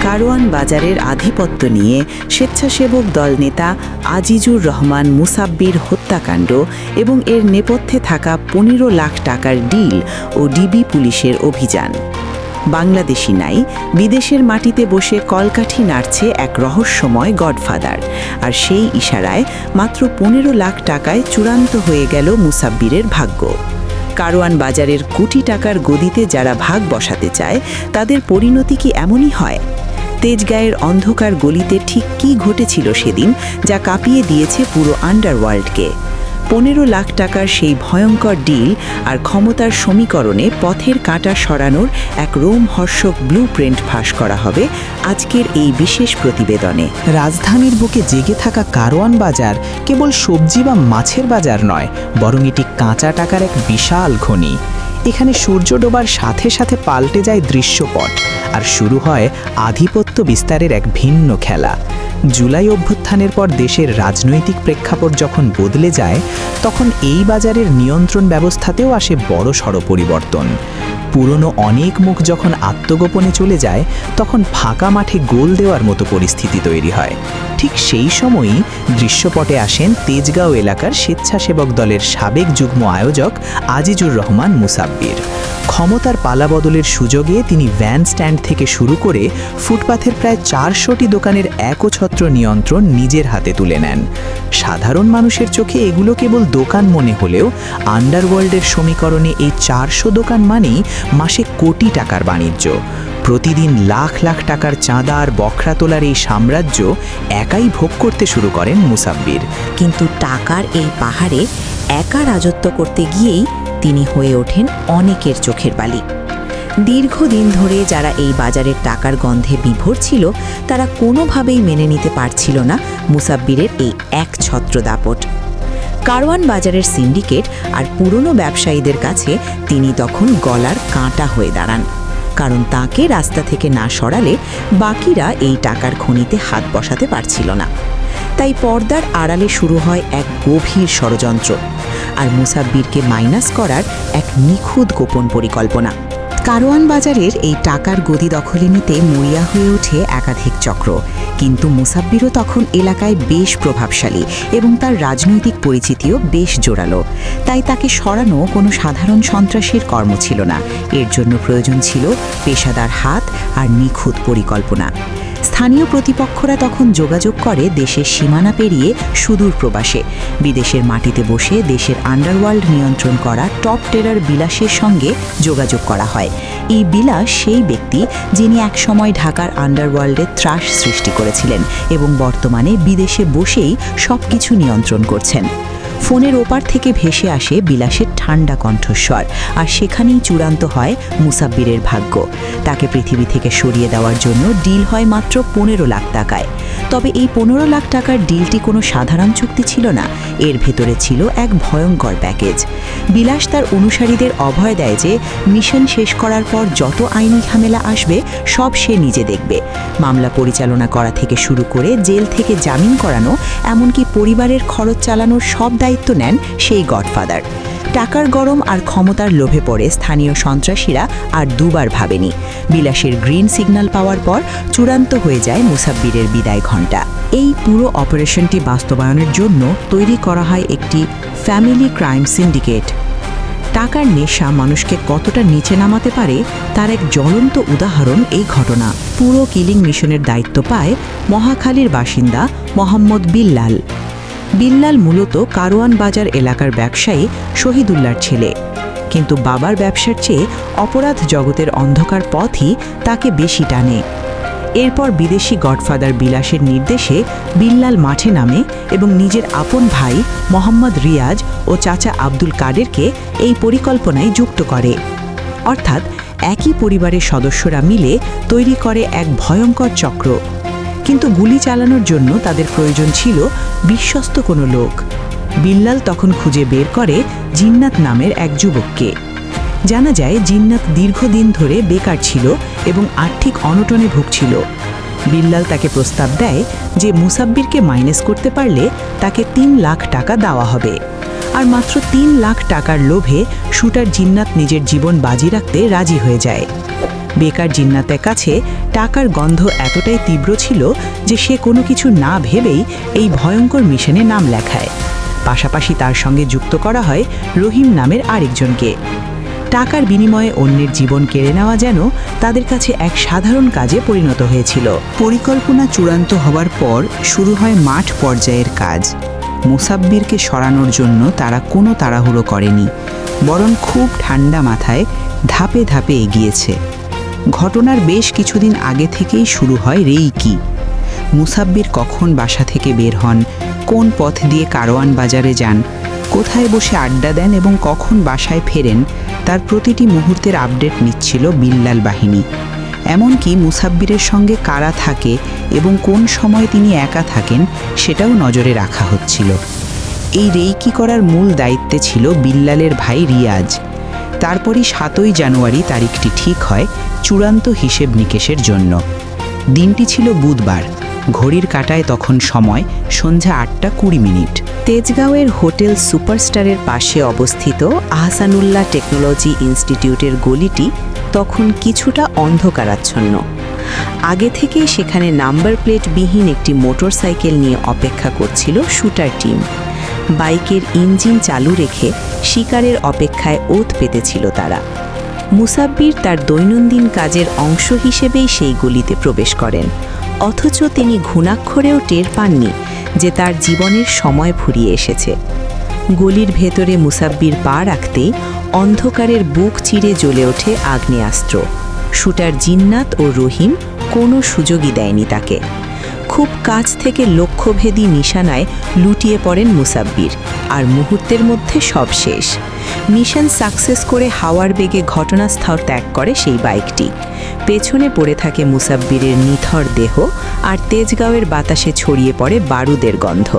কারওয়ান বাজারের আধিপত্য নিয়ে স্বেচ্ছাসেবক দল নেতা আজিজুর রহমান মুসাব্বির হত্যাকাণ্ড এবং এর নেপথ্যে থাকা ১৫ লাখ টাকার ডিল ও ডিবি পুলিশের অভিযান। বাংলাদেশি নাই, বিদেশের মাটিতে বসে কলকাঠি নাড়ছে এক রহস্যময় গডফাদার, আর সেই ইশারায় মাত্র ১৫ লাখ টাকায় চূড়ান্ত হয়ে গেল মুসাব্বিরের ভাগ্য। কারওয়ান বাজারের কোটি টাকার গদিতে যারা ভাগ বসাতে চায়, তাদের পরিণতি কি এমনই হয়? তেজগাঁয়ের অন্ধকার গলিতে ঠিক কী ঘটেছিল সেদিন, যা কাঁপিয়ে দিয়েছে পুরো আন্ডারওয়ার্ল্ডকে? ১৫ লাখ টাকার সেই ভয়ঙ্কর ডিল আর ক্ষমতার সমীকরণে পথের কাঁটা সরানোর এক রোমহর্ষক ব্লুপ্রিন্ট ফাঁস করা হবে আজকের এই বিশেষ প্রতিবেদনে। রাজধানীর বুকে জেগে থাকা কারওয়ান বাজার কেবল সবজি বা মাছের বাজার নয়, বরং এটি কাঁচা টাকার এক বিশাল খনি। এখানে সূর্য ডোবার সাথে সাথে পাল্টে যায় দৃশ্যপট, আর শুরু হয় আধিপত্য বিস্তারের এক ভিন্ন খেলা। জুলাই অভ্যুত্থানের পর দেশের রাজনৈতিক প্রেক্ষাপট যখন বদলে যায়, তখন এই বাজারের নিয়ন্ত্রণ ব্যবস্থাতেও আসে বড়সড় পরিবর্তন। পুরনো অনেক মুখ যখন আত্মগোপনে চলে যায়, তখন ফাঁকা মাঠে গোল দেওয়ার মতো পরিস্থিতি তৈরি হয়। ঠিক সেই সময়ই দৃশ্যপটে আসেন তেজগাঁও এলাকার স্বেচ্ছাসেবক দলের সাবেক যুগ্ম আয়োজক আজিজুর রহমান মুসাব্বির। ক্ষমতার পালাবদলের সুযোগে তিনি ভ্যান স্ট্যান্ড থেকে শুরু করে ফুটপাথের প্রায় ৪০০টি দোকানের একছত্র নিয়ন্ত্রণ নিজের হাতে তুলে নেন। সাধারণ মানুষের চোখে এগুলো কেবল দোকান মনে হলেও আন্ডারওয়ার্ল্ডের সমীকরণে এই ৪০০ দোকান মানেই মাসে কোটি টাকার বাণিজ্য। প্রতিদিন লাখ লাখ টাকার চাঁদা আর বখরা তোলার এই সাম্রাজ্য একাই ভোগ করতে শুরু করেন মুসাব্বির। কিন্তু টাকার এই পাহাড়ে একা রাজত্ব করতে গিয়েই তিনি হয়ে ওঠেন অনেকের চোখের বালি। দীর্ঘদিন ধরে যারা এই বাজারের টাকার গন্ধে বিভোর ছিল, তারা কোনোভাবেই মেনে নিতে পারছিল না মুসাব্বিরের এই একছত্র দাপট। কারওয়ান বাজারের সিন্ডিকেট আর পুরনো ব্যবসায়ীদের কাছে তিনি তখন গলার কাঁটা হয়ে দাঁড়ান, কারণ তাকে রাস্তা থেকে না সরালে বাকিরা এই টাকার খনিতে হাত বসাতে পারছিল না। তাই পর্দার আড়ালে শুরু হয় এক গভীর ষড়যন্ত্র, আর মুসাব্বিরকে মাইনাস করার এক নিখুঁত গোপন পরিকল্পনা। কারওয়ান বাজারের এই টাকার গদি দখলে নিতে মরিয়া হয়ে ওঠে একাধিক চক্র, কিন্তু মুসাব্বিরও তখন এলাকায় বেশ প্রভাবশালী এবং তার রাজনৈতিক পরিচিতিও বেশ জোরালো। তাই তাকে সরানো কোনো সাধারণ সন্ত্রাসীর কর্ম ছিল না, এর জন্য প্রয়োজন ছিল পেশাদার হাত আর নিখুঁত পরিকল্পনা। স্থানীয় প্রতিপক্ষরা তখন যোগাযোগ করে দেশের সীমানা পেরিয়ে সুদূর প্রবাসে। বিদেশের মাটিতে বসে দেশের আন্ডারওয়ার্ল্ড নিয়ন্ত্রণ করা টপ টেরার বিলাসের সঙ্গে যোগাযোগ করা হয়। এই বিলাস সেই ব্যক্তি যিনি একসময় ঢাকার আন্ডারওয়ার্ল্ডে ত্রাস সৃষ্টি করেছিলেন এবং বর্তমানে বিদেশে বসেই সব কিছু নিয়ন্ত্রণ করছেন। ফোনের ওপার থেকে ভেসে আসে বিলাসের ঠান্ডা কণ্ঠস্বর, আর সেখানেই চূড়ান্ত হয় মুসাব্বিরের ভাগ্য। তাকে পৃথিবী থেকে সরিয়ে দেওয়ার জন্য ডিল হয় মাত্র ১৫ লাখ টাকায়। তবে এই ১৫ লাখ টাকার ডিলটি কোনো সাধারণ চুক্তি ছিল না, এর ভেতরে ছিল এক ভয়ঙ্কর প্যাকেজ। বিলাস তার অনুসারীদের অভয় দেয় যে মিশন শেষ করার পর যত আইনি ঝামেলা আসবে সব সে নিজে দেখবে। মামলা পরিচালনা করা থেকে শুরু করে জেল থেকে জামিন করানো, এমনকি পরিবারের খরচ চালানোর সব দায়িত্ব নেন সেই গডফাদার। টাকার গরম আর ক্ষমতার লোভে পড়ে স্থানীয় সন্ত্রাসীরা আর দুবার ভাবেনি। বিলাসের গ্রিন সিগন্যাল পাওয়ার পর চূড়ান্ত হয়ে যায় মুসাব্বিরের বিদায় ঘণ্টা। এই পুরো অপারেশনটি বাস্তবায়নের জন্য তৈরি করা হয় একটি ফ্যামিলি ক্রাইম সিন্ডিকেট। টাকার নেশা মানুষকে কতটা নিচে নামাতে পারে তার এক জ্বলন্ত উদাহরণ এই ঘটনা। পুরো কিলিং মিশনের দায়িত্ব পায় মহাখালীর বাসিন্দা মোহাম্মদ বিল্লাল। বিল্লাল মূলত কারওয়ান বাজার এলাকার ব্যবসায়ী শহীদুল্লাহর ছেলে, কিন্তু বাবার ব্যবসার চেয়ে অপরাধ জগতের অন্ধকার পথই তাকে বেশি টানে। এরপর বিদেশি গডফাদার বিলাসের নির্দেশে বিল্লাল মাঠে নামে এবং নিজের আপন ভাই মোহাম্মদ রিয়াজ ও চাচা আব্দুল কাদেরকে এই পরিকল্পনায় যুক্ত করে। অর্থাৎ একই পরিবারের সদস্যরা মিলে তৈরি করে এক ভয়ঙ্কর চক্র। কিন্তু গুলি চালানোর জন্য তাদের প্রয়োজন ছিল বিশ্বস্ত কোনো লোক। বিল্লাল তখন খুঁজে বের করে জিন্নাত নামের এক যুবককে। জানা যায় জিন্নাত দীর্ঘদিন ধরে বেকার ছিল এবং আর্থিক অনটনে ভুগছিল। বিল্লাল তাকে প্রস্তাব দেয় যে মুসাব্বিরকে মাইনাস করতে পারলে তাকে ৩ লাখ টাকা দেওয়া হবে। আর মাত্র ৩ লাখ টাকার লোভে শুটার জিন্নাত নিজের জীবন বাজি রাখতে রাজি হয়ে যায়। বেকার জিন্নাতের কাছে টাকার গন্ধ এতটাই তীব্র ছিল যে সে কোনো কিছু না ভেবেই এই ভয়ঙ্কর মিশনে নাম লেখায়। পাশাপাশি তার সঙ্গে যুক্ত করা হয় রহিম নামের আরেকজনকে। টাকার বিনিময়ে অন্যের জীবন কেড়ে নেওয়া যেন তাদের কাছে এক সাধারণ কাজে পরিণত হয়েছিল। পরিকল্পনা চূড়ান্ত হবার পর শুরু হয় মাঠ পর্যায়ের কাজ। মুসাব্বিরকে সরানোর জন্য তারা কোনো তাড়াহুড়ো করেনি, বরং খুব ঠান্ডা মাথায় ধাপে ধাপে এগিয়েছে। ঘটনার বেশ কিছুদিন আগে থেকেই শুরু হয় রেইকি। মুসাব্বির কখন বাসা থেকে বের হন, কোন পথ দিয়ে কারওয়ান বাজারে যান, কোথায় বসে আড্ডা দেন এবং কখন বাসায় ফেরেন, তার প্রতিটি মুহূর্তের আপডেট নিচ্ছিল বিল্লাল বাহিনী। এমনকি মুসাব্বিরের সঙ্গে কারা থাকে এবং কোন সময় তিনি একা থাকেন সেটাও নজরে রাখা হচ্ছিল। এই রেইকি করার মূল দায়িত্বে ছিল বিল্লালের ভাই রিয়াজ। তারপরই 7ই জানুয়ারি তারিখটি ঠিক হয় চূড়ান্ত হিসেব নিকেশের জন্য। দিনটি ছিল বুধবার। ঘড়ির কাঁটায় তখন সময় সন্ধ্যা 8:20। তেজগাঁওয়ের হোটেল সুপারস্টারের পাশে অবস্থিত আহসানুল্লাহ টেকনোলজি ইনস্টিটিউটের গলিটি তখন কিছুটা অন্ধকারাচ্ছন্ন। আগে থেকেই সেখানে নাম্বার প্লেটবিহীন একটি মোটরসাইকেল নিয়ে অপেক্ষা করছিল শুটার টিম। বাইকের ইঞ্জিন চালু রেখে শিকারের অপেক্ষায় ওত পেতেছিল তারা। মুসাব্বির তার দৈনন্দিন কাজের অংশ হিসেবেই সেই গলিতে প্রবেশ করেন, অথচ তিনি ঘুণাক্ষরেও টের পাননি যে তার জীবনের সময় ফুরিয়ে এসেছে। গলির ভেতরে মুসাব্বির পা রাখতেই অন্ধকারের বুক চিরে জ্বলে ওঠে আগ্নেয়াস্ত্র। শুটার জিন্নাত ও রহিম কোনো সুযোগই দেয়নি তাকে। খুব কাছ থেকে লক্ষ্যভেদী নিশানায় লুটিয়ে পড়েন মুসাব্বির, আর মুহূর্তের মধ্যে সব শেষ। মিশন সাকসেস করে হাওয়ার বেগে ঘটনাস্থল ত্যাগ করে সেই বাইকটি। পেছনে পড়ে থাকে মুসাব্বিরের নিথর দেহ, আর তেজগাঁওয়ের বাতাসে ছড়িয়ে পড়ে বারুদের গন্ধ।